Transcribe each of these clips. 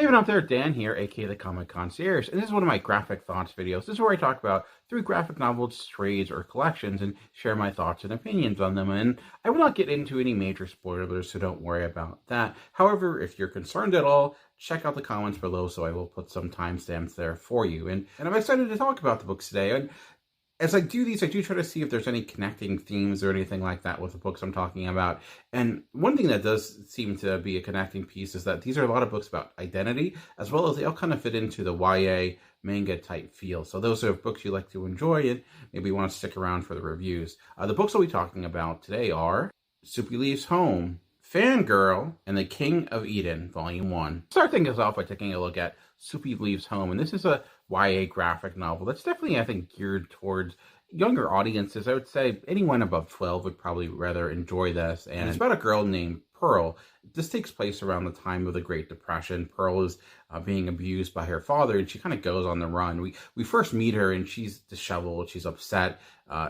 Hey everyone out there, Dan here, aka the Comic Concierge, and this is one of my graphic thoughts videos. This is where I talk about 3 graphic novels, trades, or collections and share my thoughts and opinions on them. And I will not get into any major spoilers, so don't worry about that. However, if you're concerned at all, check out the comments below, so I will put some timestamps there for you. And I'm excited to talk about the books today. And as I do these, I do try to see if there's any connecting themes or anything like that with the books I'm talking about. And one thing that does seem to be a connecting piece is that these are a lot of books about identity, as well as they all kind of fit into the YA manga type feel. So those are books you like to enjoy and maybe you want to stick around for the reviews. The books I'll be talking about today are Soupy Leaves Home, Fangirl, and The King of Eden, Volume 1. Start things off by taking a look at Soupy Leaves Home, and this is a YA graphic novel that's definitely, I think, geared towards younger audiences. I would say anyone above 12 would probably rather enjoy this, and it's about a girl named Pearl. This takes place around the time of the Great Depression. Pearl is being abused by her father, and she kind of goes on the run. We first meet her, and she's disheveled, she's upset,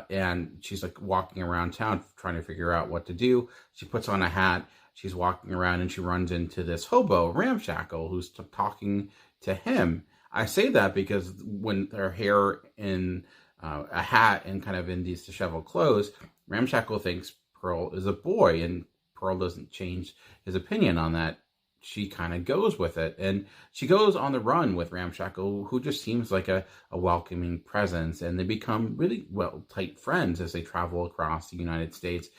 and she's like walking around town trying to figure out what to do. She puts on a hat, she's walking around, and she runs into this hobo, Ramshackle, who's talking to him. I say that because when her hair in a hat and kind of in these disheveled clothes, Ramshackle thinks Pearl is a boy, and Pearl doesn't change his opinion on that. She kind of goes with it, and she goes on the run with Ramshackle, who just seems like a welcoming presence, and they become really, well, tight friends as they travel across the United States,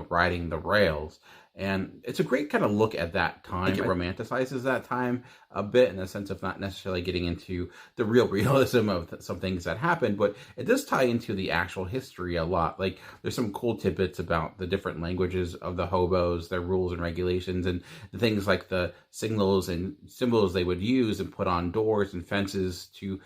riding the rails. And it's a great kind of look at that time. It romanticizes that time a bit in the sense of not necessarily getting into the real realism of some things that happened, but it does tie into the actual history a lot. Like, there's some cool tidbits about the different languages of the hobos, their rules and regulations, and the things like the signals and symbols they would use and put on doors and fences to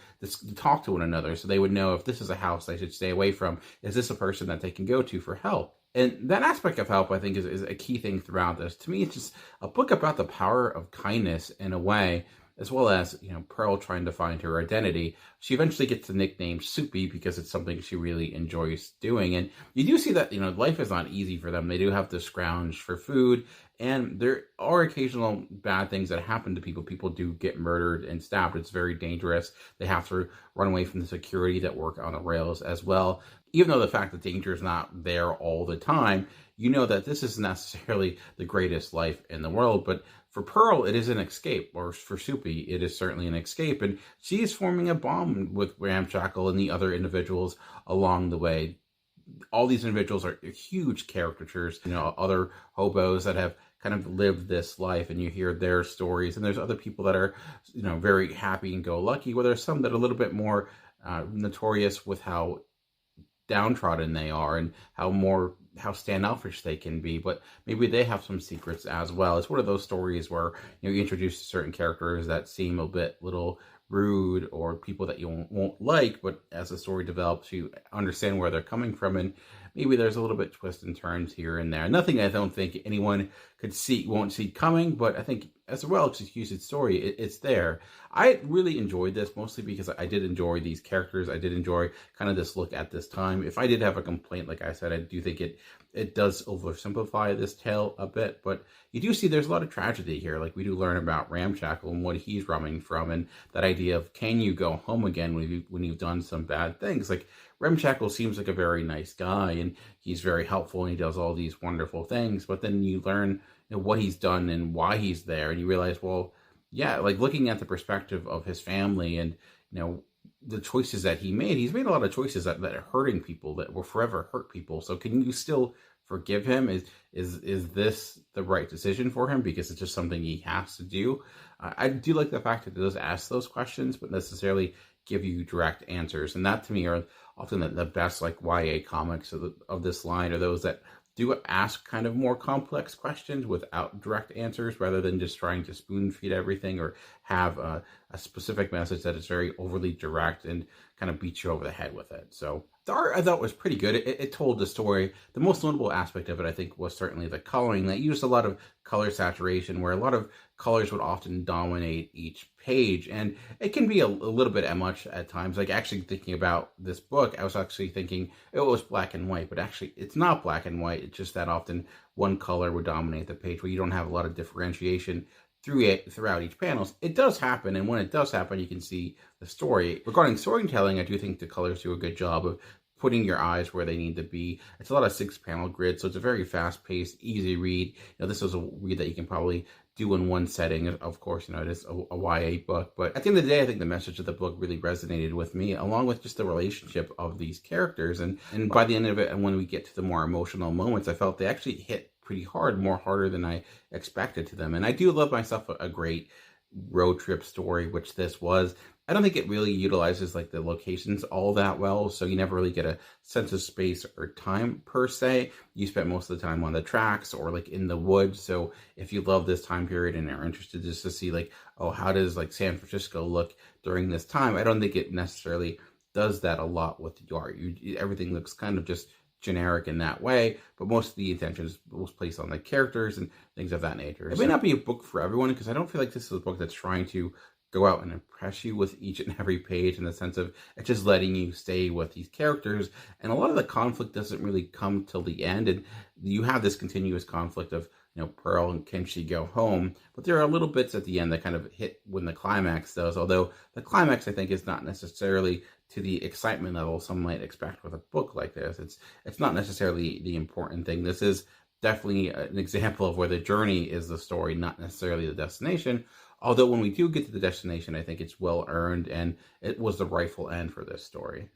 talk to one another, so they would know if this is a house they should stay away from. Is this a person that they can go to for help? And that aspect of help, I think, is a key thing throughout this. To me, it's just a book about the power of kindness in a way, as well as, Pearl trying to find her identity. She eventually gets the nickname Soupy because it's something she really enjoys doing. And you do see that, life is not easy for them. They do have to scrounge for food, and there are occasional bad things that happen to people. People do get murdered and stabbed. It's very dangerous. They have to run away from the security that work on the rails as well. Even though the fact that danger is not there all the time, you know that this isn't necessarily the greatest life in the world. But for Pearl, it is an escape, or for Soupy, it is certainly an escape. And she is forming a bond with Ramshackle and the other individuals along the way. All these individuals are huge caricatures, other hobos that have kind of lived this life, and you hear their stories. And there's other people that are, very happy and go lucky, where there's some that are a little bit more notorious with how downtrodden they are and how standoffish they can be, but maybe they have some secrets as well. It's one of those stories where you introduce certain characters that seem a bit little rude or people that you won't like, but as the story develops, you understand where they're coming from, and maybe there's a little bit twists and turns here and there. Nothing I don't think anyone won't see coming, but I think as a well-executed story, it's there. I really enjoyed this, mostly because I did enjoy these characters. I did enjoy kind of this look at this time. If I did have a complaint, like I said, I do think it does oversimplify this tale a bit, but you do see there's a lot of tragedy here. Like, we do learn about Ramshackle and what he's running from, and that idea of, can you go home again when you've done some bad things? Like, Ramshackle seems like a very nice guy, and he's very helpful, and he does all these wonderful things, but then you learn what he's done and why he's there, and you realize, well, yeah, like, looking at the perspective of his family and the choices that he's made a lot of choices that are hurting people, that will forever hurt people. So can you still forgive him? Is this the right decision for him, because it's just something he has to do? I do like the fact that it does ask those questions, but necessarily give you direct answers, and that to me are often the best, like, YA comics of this line, are those that do ask kind of more complex questions without direct answers, rather than just trying to spoon feed everything or have a specific message that is very overly direct and kind of beats you over the head with it. So the art, I thought, was pretty good. It told the story. The most notable aspect of it, I think, was certainly the coloring. That used a lot of color saturation, where a lot of colors would often dominate each page, and it can be a little bit much at times. Like, actually thinking about this book, I was actually thinking it was black and white, but actually it's not black and white. It's just that often one color would dominate the page, where you don't have a lot of differentiation throughout each panels. It does happen, and when it does happen, you can see the story. Regarding storytelling, I do think the colors do a good job of putting your eyes where they need to be. It's a lot of 6-panel grid, so it's a very fast-paced, easy read. This is a read that you can probably do in one setting. Of course, it is a YA book, but at the end of the day, I think the message of the book really resonated with me, along with just the relationship of these characters. And by the end of it, and when we get to the more emotional moments, I felt they actually hit pretty hard, more harder than I expected to them. And I do love myself a great road trip story, which this was. I don't think it really utilizes like the locations all that well, so you never really get a sense of space or time per se. You spend most of the time on the tracks or like in the woods. So if you love this time period and are interested just to see like, oh, how does like San Francisco look during this time, I don't think it necessarily does that a lot with the art. Everything looks kind of just generic in that way, but most of the attention was placed on the characters and things of that nature. It may not be a book for everyone, because I don't feel like this is a book that's trying to go out and impress you with each and every page, in the sense of it's just letting you stay with these characters, and a lot of the conflict doesn't really come till the end, and you have this continuous conflict of Pearl and can she go home, but there are little bits at the end that kind of hit when the climax does, although the climax I think is not necessarily to the excitement level some might expect with a book like this. It's not necessarily the important thing. This is definitely an example of where the journey is the story, not necessarily the destination. Although when we do get to the destination, I think it's well earned, and it was the rightful end for this story.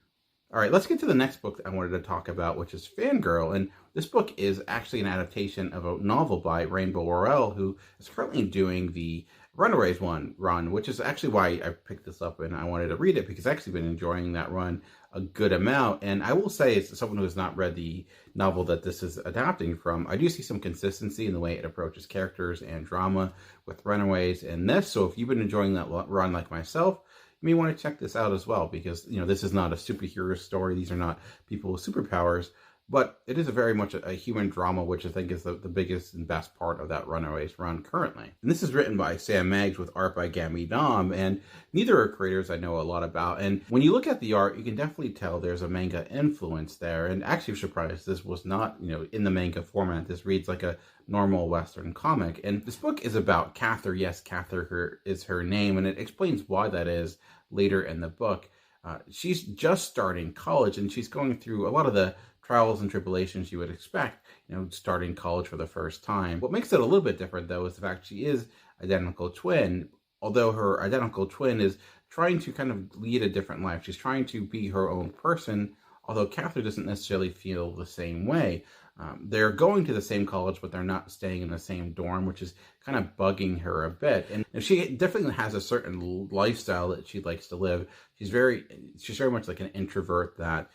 All right, let's get to the next book I wanted to talk about, which is Fangirl. And this book is actually an adaptation of a novel by Rainbow Rowell, who is currently doing the Runaways run, which is actually why I picked this up and I wanted to read it, because I've actually been enjoying that run a good amount. And I will say, as someone who has not read the novel that this is adapting from, I do see some consistency in the way it approaches characters and drama with Runaways in this. So if you've been enjoying that run like myself, you may want to check this out as well, because this is not a superhero story. These are not people with superpowers, but it is very much a human drama, which I think is the biggest and best part of that Runaways run currently. And this is written by Sam Meggs with art by Gammy Dom, and neither are creators I know a lot about. And when you look at the art, you can definitely tell there's a manga influence there. And actually, I'm surprised this was not, in the manga format. This reads like a normal Western comic. And this book is about Cather. Yes, Cather is her name, and it explains why that is later in the book. She's just starting college, and she's going through a lot of the trials and tribulations you would expect, starting college for the first time. What makes it a little bit different, though, is the fact she is identical twin, although her identical twin is trying to kind of lead a different life. She's trying to be her own person, although Cather doesn't necessarily feel the same way. They're going to the same college, but they're not staying in the same dorm, which is kind of bugging her a bit. And she definitely has a certain lifestyle that she likes to live. She's very much like an introvert that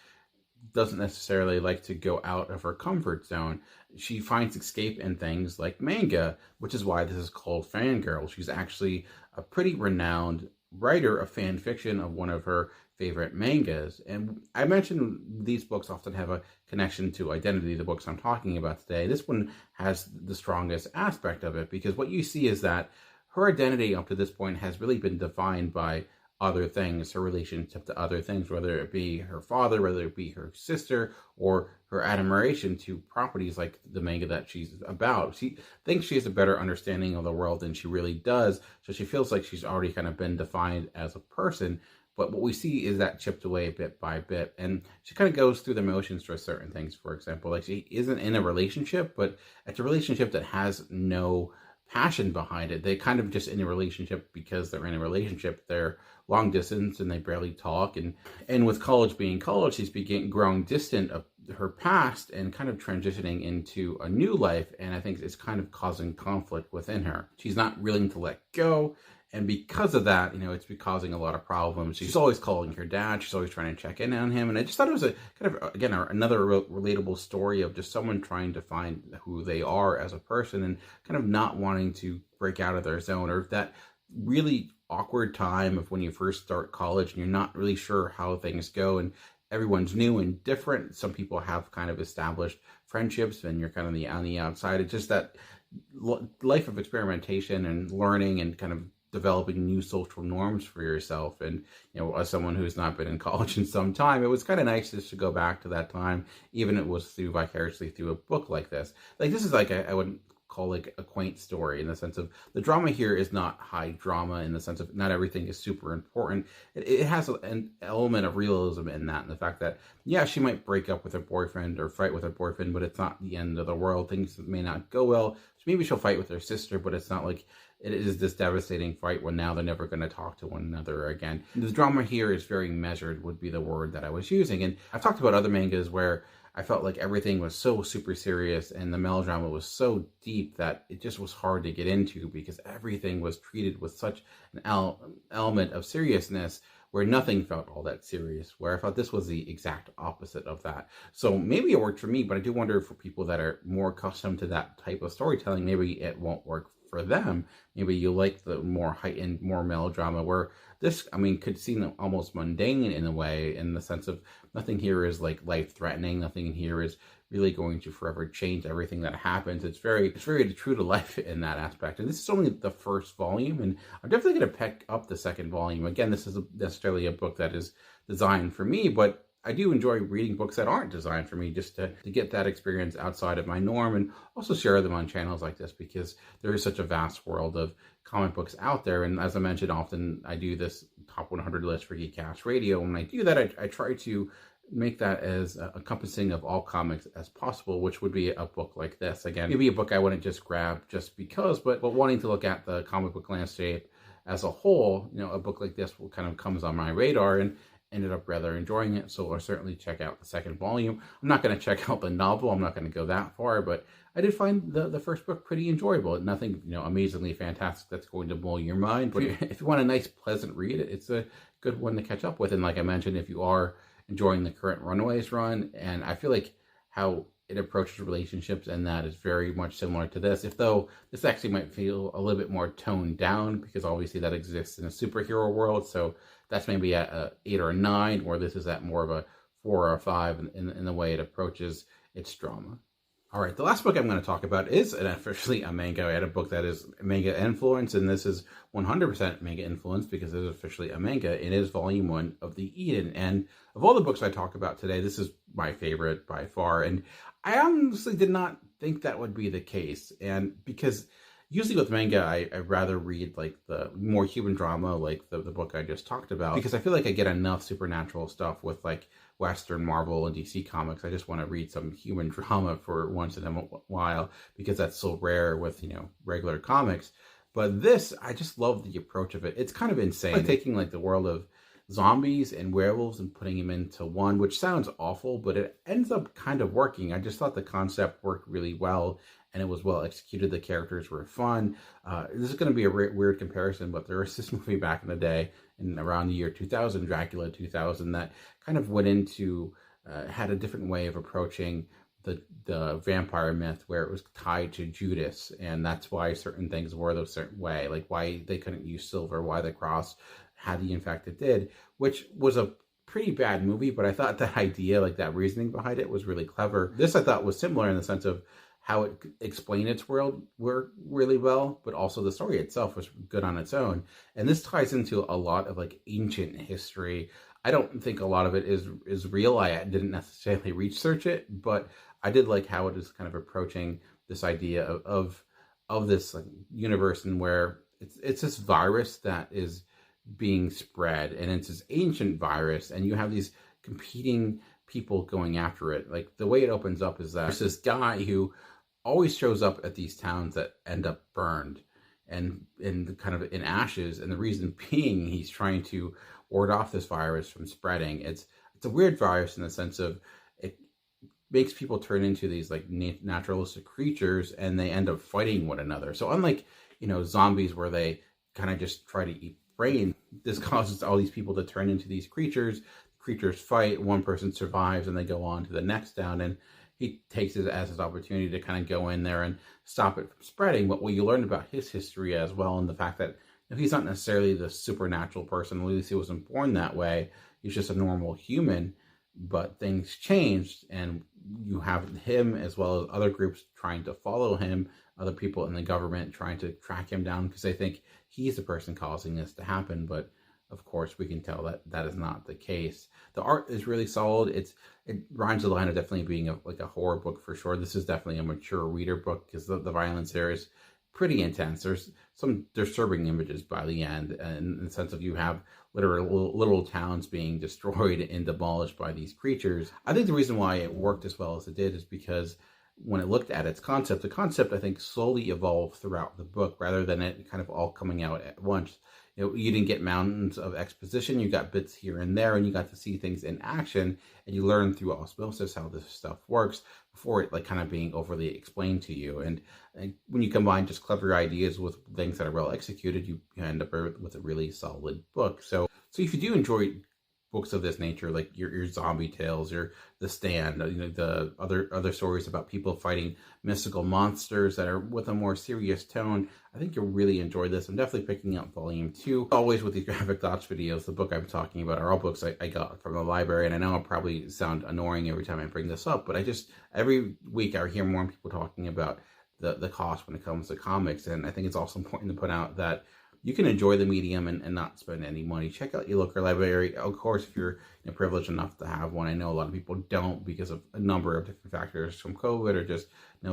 doesn't necessarily like to go out of her comfort zone. She finds escape in things like manga, which is why this is called Fangirl. She's actually a pretty renowned writer of fan fiction of one of her favorite mangas. And I mentioned these books often have a connection to identity, the books I'm talking about today. This one has the strongest aspect of it, because what you see is that her identity up to this point has really been defined by other things, her relationship to other things, whether it be her father, whether it be her sister, or her admiration to properties like the manga that she's about. She thinks she has a better understanding of the world than she really does, so she feels like she's already kind of been defined as a person. But what we see is that chipped away bit by bit, and she kind of goes through the motions for certain things. For example, like she isn't in a relationship, but it's a relationship that has no passion behind it. They kind of just in a relationship because they're in a relationship. They're long distance and they barely talk. And with college being college, she's growing distant of her past and kind of transitioning into a new life. And I think it's kind of causing conflict within her. She's not willing to let go. And because of that, it's been causing a lot of problems. She's always calling her dad. She's always trying to check in on him. And I just thought it was a kind of, again, another relatable story of just someone trying to find who they are as a person and kind of not wanting to break out of their zone, or that really awkward time of when you first start college and you're not really sure how things go and everyone's new and different. Some people have kind of established friendships and you're kind of on the outside. It's just that life of experimentation and learning and kind of developing new social norms for yourself. And as someone who's not been in college in some time, it was kind of nice just to go back to that time, even if it was vicariously through a book like this. Like this is like I would call like a quaint story, in the sense of the drama here is not high drama, in the sense of not everything is super important. It has an element of realism in that, and the fact that, yeah, she might break up with her boyfriend or fight with her boyfriend, but it's not the end of the world. Things may not go well. Maybe she'll fight with her sister, but it's not like it is this devastating fight when now they're never going to talk to one another again. The drama here is very measured, would be the word that I was using. And I've talked about other mangas where I felt like everything was so super serious and the melodrama was so deep that it just was hard to get into, because everything was treated with such an element of seriousness, where nothing felt all that serious, where I thought this was the exact opposite of that. So maybe it worked for me, but I do wonder, for people that are more accustomed to that type of storytelling, maybe it won't work for them. Maybe you like the more heightened, more melodrama, where this, I mean, could seem almost mundane in a way, in the sense of nothing here is like life-threatening. Nothing here is really going to forever change everything that happens. It's very true to life in that aspect. And this is only the first volume, and I'm definitely going to pick up the second volume. Again, this isn't necessarily a book that is designed for me, but I do enjoy reading books that aren't designed for me, just to get that experience outside of my norm, and also share them on channels like this, because there is such a vast world of comic books out there. And as I mentioned, often I do this top 100 list for Geekcast Radio. When I do that, I try to make that as encompassing of all comics as possible, which would be a book like this. Again, maybe a book I wouldn't just grab just because, but wanting to look at the comic book landscape as a whole, you know, a book like this will kind of comes on my radar, and ended up rather enjoying it. So I'll certainly check out the second volume. I'm not going to check out the novel. I'm not going to go that far, but I did find the first book pretty enjoyable. Nothing, you know, amazingly fantastic that's going to blow your mind, but if you want a nice, pleasant read, it's a good one to catch up with. And like I mentioned, if you are enjoying the current Runaways run, and I feel like how it approaches relationships, and that is very much similar to this, if though this actually might feel a little bit more toned down, because obviously that exists in a superhero world. So that's maybe at a 8 or a 9, or this is at more of a 4 or a 5 in the way it approaches its drama. All right, the last book I'm going to talk about is officially a manga. I had a book that is manga influence, and this is 100% manga influence, because it is officially a manga. It is volume 1 of The Eden, and of all the books I talk about today, this is my favorite by far. And I honestly did not think that would be the case, and because usually with manga, I'd rather read like the more human drama, like the book I just talked about, because I feel like I get enough supernatural stuff with like Western Marvel and DC comics. I just want to read some human drama for once in a while, because that's so rare with, you know, regular comics. But this, I just love the approach of it. It's kind of insane. Like taking like the world of zombies and werewolves and putting them into one, which sounds awful, but it ends up kind of working. I just thought the concept worked really well, and it was well executed. The characters were fun. This is going to be a weird comparison, but there was this movie back in the day, in around the year 2000, Dracula 2000, that kind of went into, had a different way of approaching the vampire myth, where it was tied to Judas, and that's why certain things were the certain way, like why they couldn't use silver, why the cross had the effect it did, which was a pretty bad movie, but I thought that idea, like that reasoning behind it, was really clever. This I thought was similar in the sense of how it explained its world really well, but also the story itself was good on its own. And this ties into a lot of like ancient history. I don't think a lot of it is real. I didn't necessarily research it, but I did like how it is kind of approaching this idea of this like universe, and where it's this virus that is being spread, and it's this ancient virus, and you have these competing people going after it. Like the way it opens up is that there's this guy who always shows up at these towns that end up burned and kind of in ashes, and the reason being he's trying to ward off this virus from spreading. It's a weird virus in the sense of it makes people turn into these like naturalistic creatures, and they end up fighting one another. So unlike, you know, zombies where they kind of just try to eat brain, this causes all these people to turn into these creatures. Creatures fight, one person survives, and they go on to the next town, and he takes it as his opportunity to kind of go in there and stop it from spreading. But what you learn about his history as well, and the fact that he's not necessarily the supernatural person, at least he wasn't born that way, he's just a normal human, but things changed, and you have him as well as other groups trying to follow him, other people in the government trying to track him down, because they think he's the person causing this to happen. But of course, we can tell that that is not the case. The art is really solid. It rhymes the line of definitely being like a horror book for sure. This is definitely a mature reader book because the violence there is pretty intense. There's some disturbing images by the end, and in the sense of you have literal towns being destroyed and demolished by these creatures. I think the reason why it worked as well as it did is because when it looked at its concept, the concept I think slowly evolved throughout the book rather than it kind of all coming out at once. You didn't get mountains of exposition, you got bits here and there, and you got to see things in action, and you learn through osmosis how this stuff works before it like kind of being overly explained to you. And when you combine just clever ideas with things that are well executed, you end up with a really solid book. So if you do enjoy books of this nature, like your zombie tales, or The Stand, the other stories about people fighting mystical monsters that are with a more serious tone, I think you'll really enjoy this. I'm definitely picking up volume 2. Always with these graphic thoughts videos, the book I'm talking about are all books I got from the library, and I know I'll probably sound annoying every time I bring this up, but every week I hear more people talking about the cost when it comes to comics, and I think it's also important to put out that you can enjoy the medium and not spend any money. Check out your local library. Of course, if you're privileged enough to have one. I know a lot of people don't because of a number of different factors from COVID or just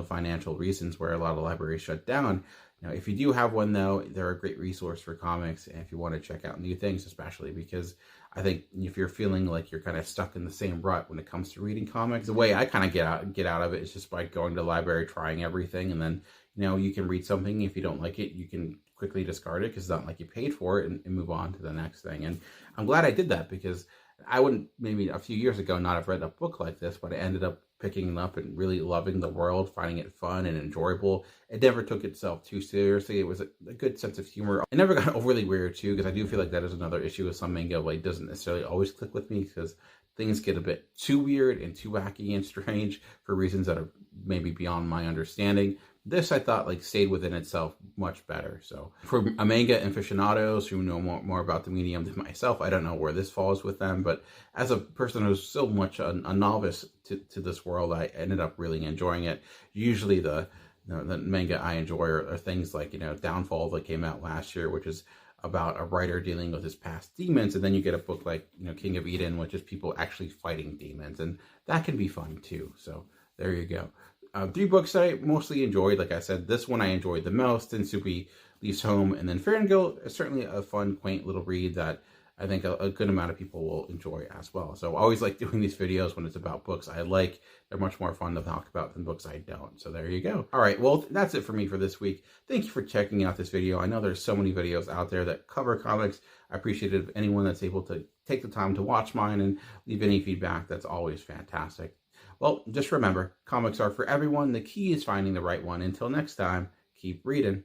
financial reasons where a lot of libraries shut down. If you do have one, though, they're a great resource for comics, and if you want to check out new things, especially because I think if you're feeling like you're kind of stuck in the same rut when it comes to reading comics, the way I kind of get out of it is just by going to the library, trying everything, and then you can read something. If you don't like it, you can quickly discard it because it's not like you paid for it, and move on to the next thing. And I'm glad I did that because I wouldn't maybe a few years ago not have read a book like this, but I ended up picking it up and really loving the world, finding it fun and enjoyable. It never took itself too seriously. It was a good sense of humor. It never got overly weird too, because I do feel like that is another issue with some manga. Like, it doesn't necessarily always click with me because things get a bit too weird and too wacky and strange for reasons that are maybe beyond my understanding. This, I thought, stayed within itself much better. So for a manga aficionados who know more about the medium than myself, I don't know where this falls with them. But as a person who's so much a novice to this world, I ended up really enjoying it. Usually the manga I enjoy are things like, Downfall that came out last year, which is about a writer dealing with his past demons. And then you get a book like, King of Eden, which is people actually fighting demons. And that can be fun too. So there you go. 3 books that I mostly enjoyed. Like I said, this one I enjoyed the most, and Soupy Leaves Home, and then Fangirl is certainly a fun, quaint little read that I think a good amount of people will enjoy as well. So I always like doing these videos when it's about books I like. They're much more fun to talk about than books I don't. So there you go. All right, well, that's it for me for this week. Thank you for checking out this video. I know there's so many videos out there that cover comics. I appreciate it if anyone that's able to take the time to watch mine and leave any feedback. That's always fantastic. Well, just remember, comics are for everyone. The key is finding the right one. Until next time, keep reading.